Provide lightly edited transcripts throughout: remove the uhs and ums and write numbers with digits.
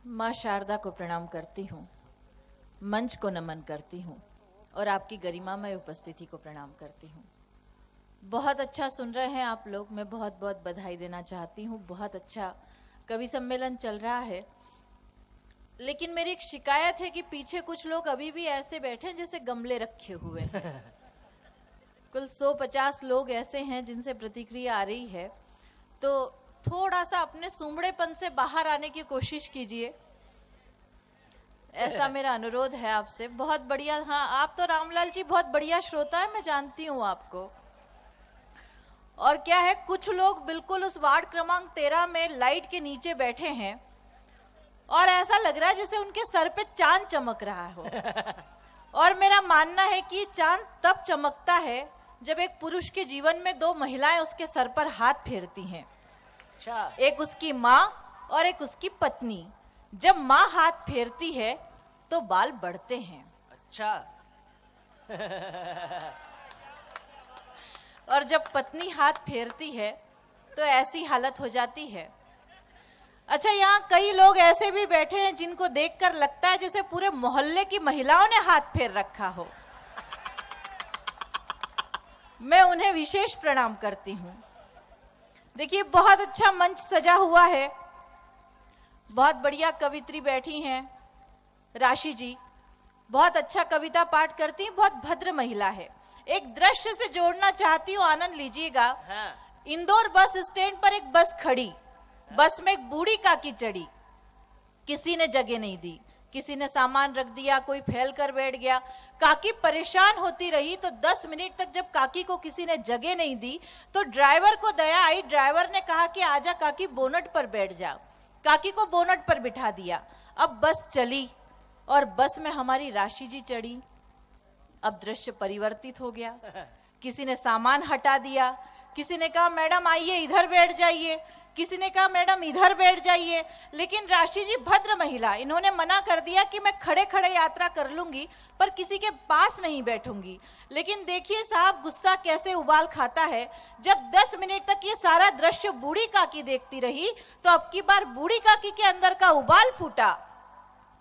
माँ शारदा को प्रणाम करती हूँ, मंच को नमन करती हूँ और आपकी गरिमामय उपस्थिति को प्रणाम करती हूँ। बहुत अच्छा सुन रहे हैं आप लोग, मैं बहुत बहुत बधाई देना चाहती हूँ। बहुत अच्छा कवि सम्मेलन चल रहा है, लेकिन मेरी एक शिकायत है कि पीछे कुछ लोग अभी भी ऐसे बैठे हैं जैसे गमले रखे हुए हैं। कुल 150 लोग ऐसे हैं जिनसे प्रतिक्रिया आ रही है, तो थोड़ा सा अपने सुमड़ेपन से बाहर आने की कोशिश कीजिए, ऐसा मेरा अनुरोध है आपसे। बहुत बढ़िया। हाँ, आप तो रामलाल जी बहुत बढ़िया श्रोता है, मैं जानती हूँ आपको। और क्या है, कुछ लोग बिल्कुल उस वार्ड क्रमांक 13 में लाइट के नीचे बैठे हैं और ऐसा लग रहा है जैसे उनके सर पे चांद चमक रहा हो। और मेरा मानना है कि चांद तब चमकता है जब एक पुरुष के जीवन में दो महिलाएं उसके सर पर हाथ फेरती हैं। अच्छा। एक उसकी माँ और एक उसकी पत्नी। जब माँ हाथ फेरती है तो बाल बढ़ते हैं। अच्छा। और जब पत्नी हाथ फेरती है तो ऐसी हालत हो जाती है। अच्छा, यहाँ कई लोग ऐसे भी बैठे हैं जिनको देखकर लगता है जैसे पूरे मोहल्ले की महिलाओं ने हाथ फेर रखा हो। मैं उन्हें विशेष प्रणाम करती हूँ। देखिए, बहुत अच्छा मंच सजा हुआ है, बहुत बढ़िया कवित्री बैठी हैं। राशि जी बहुत अच्छा कविता पाठ करती हैं, बहुत भद्र महिला है। एक दृश्य से जोड़ना चाहती हूँ, आनंद लीजिएगा। हाँ। इंदौर बस स्टैंड पर एक बस खड़ी, बस में एक बूढ़ी काकी चढ़ी, किसी ने जगह नहीं दी, किसी ने सामान रख दिया, कोई फैल कर बैठ गया। काकी परेशान होती रही, तो 10 मिनट तक जब काकी को किसी ने जगह नहीं दी तो ड्राइवर को दया आई। ड्राइवर ने कहा कि आजा काकी, बोनट पर बैठ जा। काकी को बोनट पर बिठा दिया। अब बस चली और बस में हमारी राशि जी चढ़ी। अब दृश्य परिवर्तित हो गया, किसी ने सामान हटा दिया, किसी ने कहा मैडम आइए इधर बैठ जाइए, किसी ने कहा मैडम इधर बैठ जाइए। लेकिन राशि जी भद्र महिला, इन्होंने मना कर दिया कि मैं खड़े खड़े यात्रा कर लूंगी पर किसी के पास नहीं बैठूंगी। लेकिन देखिए साहब, गुस्सा कैसे उबाल खाता है। जब 10 मिनट तक ये सारा दृश्य बूढ़ी काकी देखती रही तो अब की बार बूढ़ी काकी के अंदर का उबाल फूटा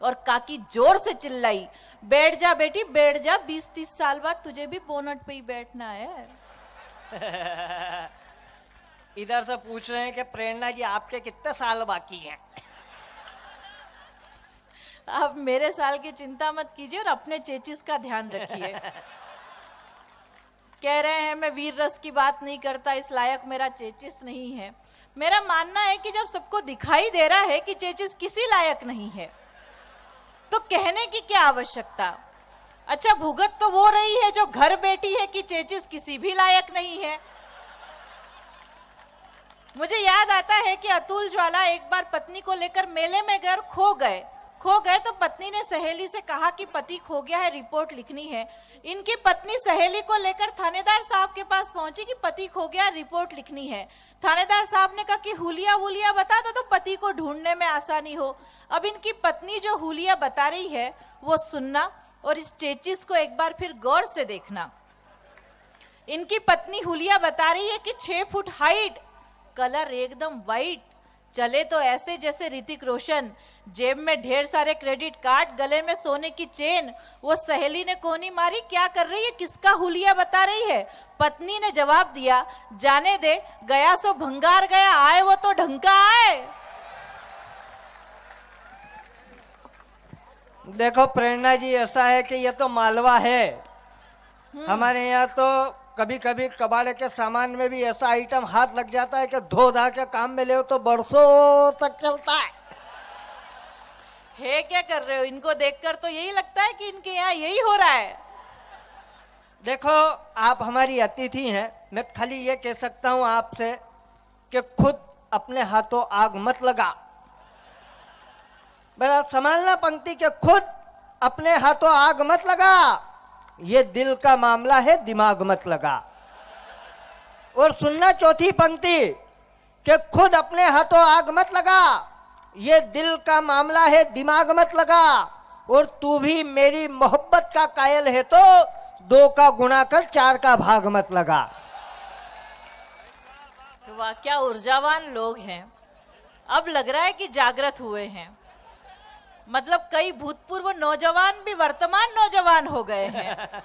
और काकी जोर से चिल्लाई, बैठ जा बेटी बैठ जा, 20-30 साल बाद तुझे भी बोनट पे ही बैठना है। इधर से पूछ रहे हैं कि प्रेरणा जी आपके कितने साल बाकी हैं? आप मेरे साल की चिंता मत कीजिए और अपने चेचिस का ध्यान रखिए। कह रहे हैं मैं वीर रस की बात नहीं करता, इस लायक मेरा चेचिस नहीं है। मेरा मानना है कि जब सबको दिखाई दे रहा है कि चेचिस किसी लायक नहीं है तो कहने की क्या आवश्यकता। अच्छा, भुगत तो वो रही है जो घर बैठी है कि चेचिस किसी भी लायक नहीं है। मुझे याद आता है कि अतुल ज्वाला एक बार पत्नी को लेकर मेले में गए, खो गए तो पत्नी ने सहेली से कहा कि पति खो गया है, रिपोर्ट लिखनी है। इनकी पत्नी सहेली को लेकर थानेदार साहब के पास पहुंची कि पति खो गया, रिपोर्ट लिखनी है। थानेदार साहब ने कहा कि हुलिया वुलिया बता दो तो पति को ढूंढने में आसानी हो। अब इनकी पत्नी जो हुलिया बता रही है वो सुनना और इस चेचिस को एक बार फिर गौर से देखना। इनकी पत्नी हुलिया बता रही है कि 6 फुट हाइट, कलर एकदम वाइट, चले तो ऐसे जैसे ऋतिक रोशन, जेब में ढेर सारे क्रेडिट कार्ड, गले में सोने की चेन। वो सहेली ने कोनी मारी, क्या कर रही है, किसका हुलिया बता रही है। पत्नी ने जवाब दिया, जाने दे, गया सो भंगार गया, आए वो तो ढंका आए। देखो प्रेरणा जी, ऐसा है कि ये तो मालवा है। हमारे यहाँ तो कभी कभी कबाड़े के सामान में भी ऐसा आइटम हाथ लग जाता है कि धो धा के काम में ले तो बरसों तक चलता है। क्या कर रहे हो, इनको देखकर तो यही लगता है कि इनके यहाँ यही हो रहा है। देखो, आप हमारी अतिथि हैं, मैं खाली ये कह सकता हूँ आपसे कि खुद अपने हाथों आग मत लगा। बड़ा संभालना पंक्ति के, खुद अपने हाथों आग मत लगा, ये दिल का मामला है, दिमाग मत लगा। और सुनना चौथी पंक्ति कि खुद अपने हाथों आग मत लगा, ये दिल का मामला है, दिमाग मत लगा। और तू भी मेरी मोहब्बत का कायल है तो 2 का गुणा कर 4 का भाग मत लगा। वाह, क्या ऊर्जावान लोग हैं। अब लग रहा है कि जागृत हुए हैं। मतलब कई भूतपूर्व नौजवान भी वर्तमान नौजवान हो गए हैं।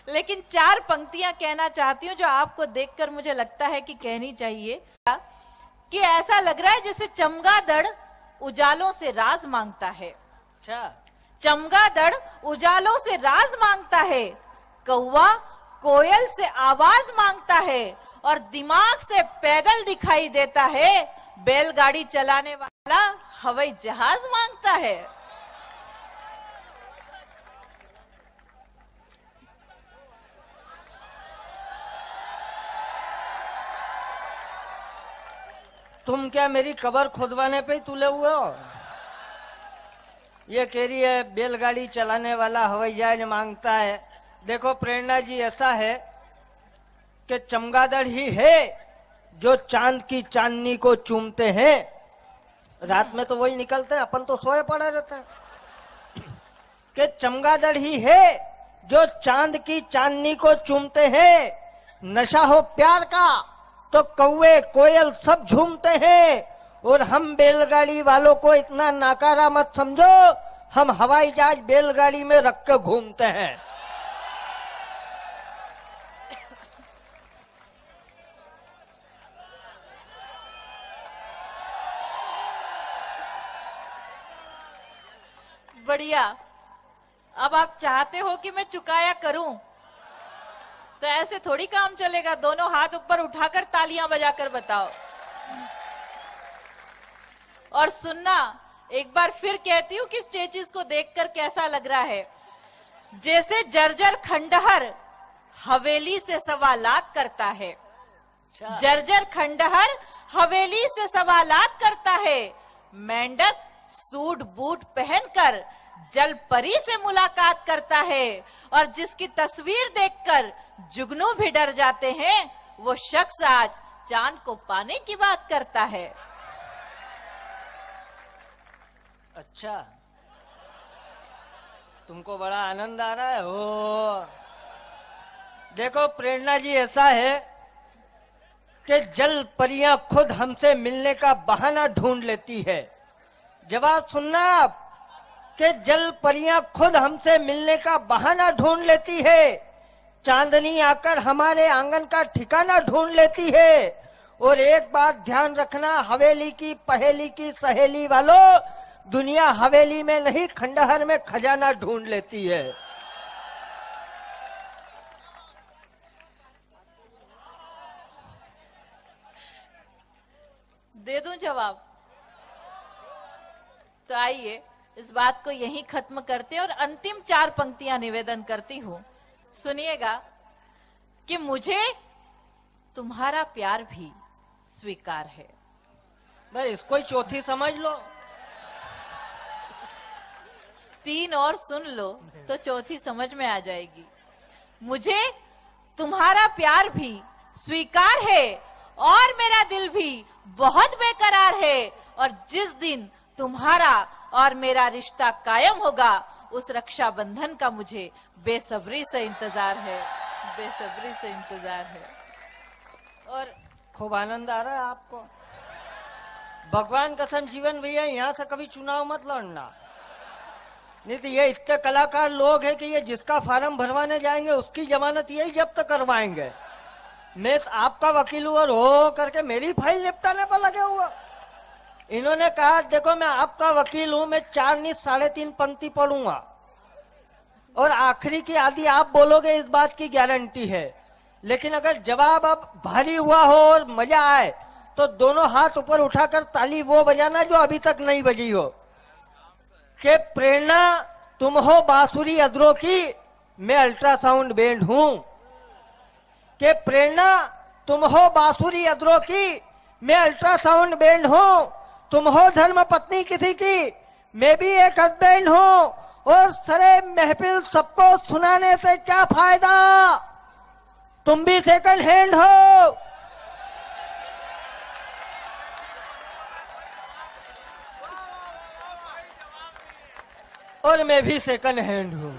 लेकिन 4 पंक्तियां कहना चाहती हूँ जो आपको देखकर मुझे लगता है कि कहनी चाहिए कि ऐसा लग रहा है जैसे चमगादड़ उजालों से राज मांगता है। अच्छा, चमगादड़ उजालों से राज मांगता है, कौवा कोयल से आवाज मांगता है और दिमाग से पैदल दिखाई देता है, बैलगाड़ी चलाने वाला हवाई जहाज मांगता है। तुम क्या मेरी कब्र खुदवाने पे ही तुले हुए हो? ये कह रही है बैलगाड़ी चलाने वाला हवाई जहाज मांगता है। देखो प्रेरणा जी, ऐसा है कि चमगादड़ ही है जो चांद की चांदनी को चूमते हैं। रात में तो वही निकलते हैं, अपन तो सोए पड़े रहते हैं। कि चमगादड़ ही है जो चांद की चांदनी को चूमते हैं। नशा हो प्यार का तो कौवे कोयल सब झूमते हैं। और हम बैलगाड़ी वालों को इतना नाकारा मत समझो, हम हवाई जहाज बैलगाड़ी में रख के घूमते हैं। बढ़िया। अब आप चाहते हो कि मैं चुकाया करूं, तो ऐसे थोड़ी काम चलेगा। दोनों हाथ ऊपर उठाकर तालियां बजाकर बताओ। और सुनना, एक बार फिर कहती हूँ कि ये चीज को देखकर कैसा लग रहा है। जैसे जर्जर खंडहर हवेली से सवालात करता है। जर्जर खंडहर हवेली से सवालात करता है। मेंढक सूट बूट पहनकर जल परी से मुलाकात करता है। और जिसकी तस्वीर देखकर जुगनू भी डर जाते हैं, वो शख्स आज चांद को पाने की बात करता है। अच्छा, तुमको बड़ा आनंद आ रहा है हो। देखो प्रेरणा जी, ऐसा है कि जल परियां खुद हमसे मिलने का बहाना ढूंढ लेती है। जवाब सुनना आप, कि जल परियां खुद हमसे मिलने का बहाना ढूंढ लेती है। चांदनी आकर हमारे आंगन का ठिकाना ढूंढ लेती है। और एक बात ध्यान रखना, हवेली की पहेली की सहेली वालों, दुनिया हवेली में नहीं खंडहर में खजाना ढूंढ लेती है। दे दूं जवाब? तो आइए इस बात को यहीं खत्म करते हैं और अंतिम 4 पंक्तियां निवेदन करती हूं। सुनिएगा कि मुझे तुम्हारा प्यार भी स्वीकार है। भाई इसको ही चौथी समझ लो। 3 और सुन लो तो चौथी समझ में आ जाएगी। मुझे तुम्हारा प्यार भी स्वीकार है और मेरा दिल भी बहुत बेकरार है। और जिस दिन तुम्हारा और मेरा रिश्ता कायम होगा, उस रक्षा बंधन का मुझे बेसब्री से इंतजार है, बेसब्री से इंतजार है। और खूब आनंद आ रहा है आपको। भगवान कसम जीवन भैया, यहाँ से कभी चुनाव मत लड़ना, नहीं तो ये इतने कलाकार लोग हैं कि ये जिसका फार्म भरवाने जाएंगे उसकी जमानत यही जब्त करवाएंगे। मैं आपका वकील हूँ और हो करके मेरी फाइल निपटाने पर लगे हुआ। इन्होंने कहा देखो मैं आपका वकील हूं, मैं 4 नहीं 3.5 पंक्ति पढ़ूंगा और आखिरी की आधी आप बोलोगे, इस बात की गारंटी है। लेकिन अगर जवाब अब भारी हुआ हो और मजा आए तो दोनों हाथ ऊपर उठाकर ताली वो बजाना जो अभी तक नहीं बजी हो। कि प्रेरणा तुम हो बांसुरी अदरों की, मैं अल्ट्रासाउंड बैंड हूं। कि प्रेरणा तुम हो बांसुरी अदरों की, मैं अल्ट्रासाउंड बैंड हूं। तुम हो धर्म पत्नी किसी की, मैं भी एक हस्बैंड हूं। और सरे महफिल सबको सुनाने से क्या फायदा, तुम भी सेकंड हैंड हो। और मैं भी सेकंड हैंड हूं।